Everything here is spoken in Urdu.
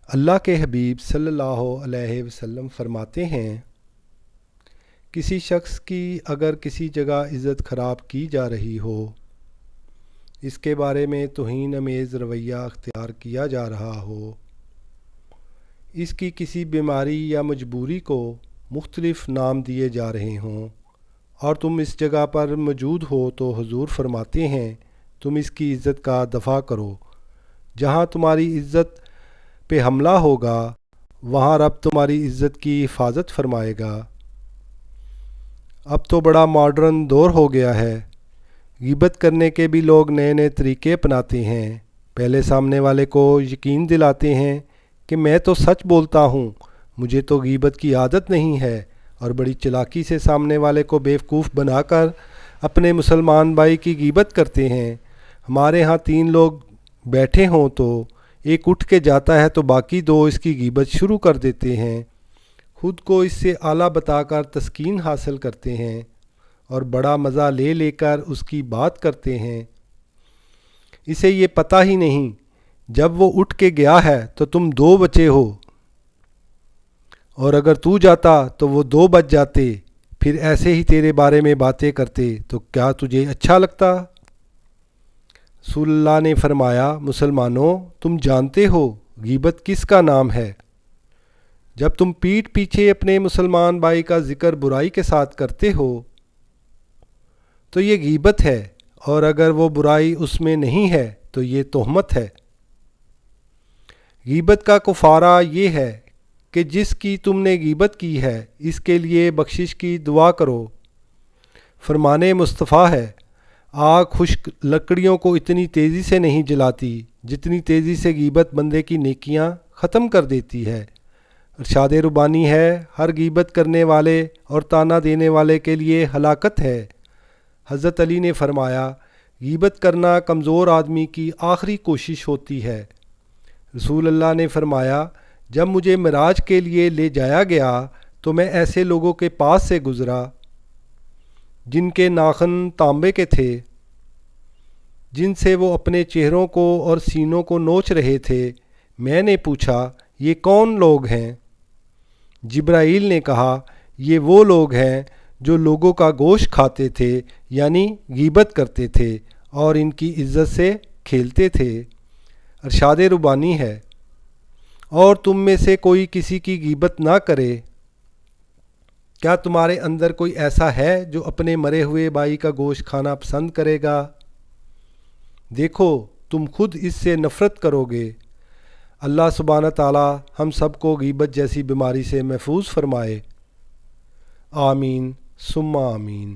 اللہ کے حبیب صلی اللہ علیہ وسلم فرماتے ہیں، کسی شخص کی اگر کسی جگہ عزت خراب کی جا رہی ہو، اس کے بارے میں توہین آمیز رویہ اختیار کیا جا رہا ہو، اس کی کسی بیماری یا مجبوری کو مختلف نام دیے جا رہے ہوں اور تم اس جگہ پر موجود ہو، تو حضور فرماتے ہیں تم اس کی عزت کا دفاع کرو۔ جہاں تمہاری عزت پہ حملہ ہوگا وہاں رب تمہاری عزت کی حفاظت فرمائے گا۔ اب تو بڑا ماڈرن دور ہو گیا ہے، غیبت کرنے کے بھی لوگ نئے نئے طریقے اپناتے ہیں۔ پہلے سامنے والے کو یقین دلاتے ہیں کہ میں تو سچ بولتا ہوں، مجھے تو غیبت کی عادت نہیں ہے، اور بڑی چلاکی سے سامنے والے کو بیوقوف بنا کر اپنے مسلمان بھائی کی غیبت کرتے ہیں۔ ہمارے ہاں 3 لوگ بیٹھے ہوں تو ایک اٹھ کے جاتا ہے تو باقی 2 اس کی غیبت شروع کر دیتے ہیں، خود کو اس سے اعلیٰ بتا کر تسکین حاصل کرتے ہیں اور بڑا مزہ لے لے کر اس کی بات کرتے ہیں۔ اسے یہ پتہ ہی نہیں جب وہ اٹھ کے گیا ہے تو تم 2 بچے ہو، اور اگر تو جاتا تو وہ 2 بچ جاتے، پھر ایسے ہی تیرے بارے میں باتیں کرتے تو کیا تجھے اچھا لگتا؟ رسول اللہ نے فرمایا، مسلمانوں تم جانتے ہو غیبت کس کا نام ہے؟ جب تم پیٹھ پیچھے اپنے مسلمان بھائی کا ذکر برائی کے ساتھ کرتے ہو تو یہ غیبت ہے، اور اگر وہ برائی اس میں نہیں ہے تو یہ تہمت ہے۔ غیبت کا کفارہ یہ ہے کہ جس کی تم نے غیبت کی ہے اس کے لیے بخشش کی دعا کرو۔ فرمان مصطفیٰ ہے، آگ خشک لکڑیوں کو اتنی تیزی سے نہیں جلاتی جتنی تیزی سے غیبت بندے کی نیکیاں ختم کر دیتی ہے۔ ارشاد ربانی ہے، ہر غیبت کرنے والے اور تانا دینے والے کے لیے ہلاکت ہے۔ حضرت علی نے فرمایا، غیبت کرنا کمزور آدمی کی آخری کوشش ہوتی ہے۔ رسول اللہ نے فرمایا، جب مجھے معراج کے لیے لے جایا گیا تو میں ایسے لوگوں کے پاس سے گزرا جن کے ناخن تانبے کے تھے، جن سے وہ اپنے چہروں کو اور سینوں کو نوچ رہے تھے۔ میں نے پوچھا، یہ کون لوگ ہیں؟ جبرائیل نے کہا، یہ وہ لوگ ہیں جو لوگوں کا گوشت کھاتے تھے، یعنی غیبت کرتے تھے اور ان کی عزت سے کھیلتے تھے۔ ارشاد ربانی ہے، اور تم میں سے کوئی کسی کی غیبت نہ کرے۔ کیا تمہارے اندر کوئی ایسا ہے جو اپنے مرے ہوئے بھائی کا گوشت کھانا پسند کرے گا؟ دیکھو تم خود اس سے نفرت کرو گے۔ اللہ سبحانہ تعالی ہم سب کو غیبت جیسی بیماری سے محفوظ فرمائے۔ آمین ثم آمین۔